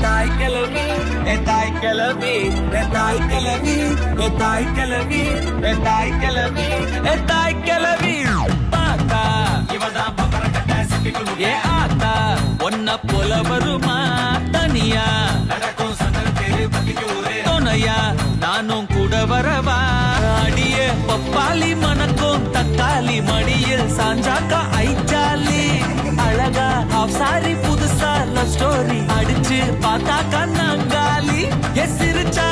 தாய் கிளவி தாய் கிளவி தாய் கிளவி தாய் கிளவி தாய் கிளவி தாய் கிளவி பாத்தா இவதான் பப்பர கட்ட சிப்பிக்குள் ஏ ஆத்தா ஒன்ன போல வருமா தனியா நடக்கும் சந்தன தேரு பத்திக்கு ஊரே துணையா நானும் கூட வரவா அடிய பப்பாளி மணக்கும் தக்காளி மடியில் சாஞ்சாக்கா ஐச்சாலி அழகா ஹாஃப் சாரி புதுசா லவ் ஸ்டோரி அடிச்சு பார்த்தாக்கா நாங்காலி எஸ் சிரிச்சா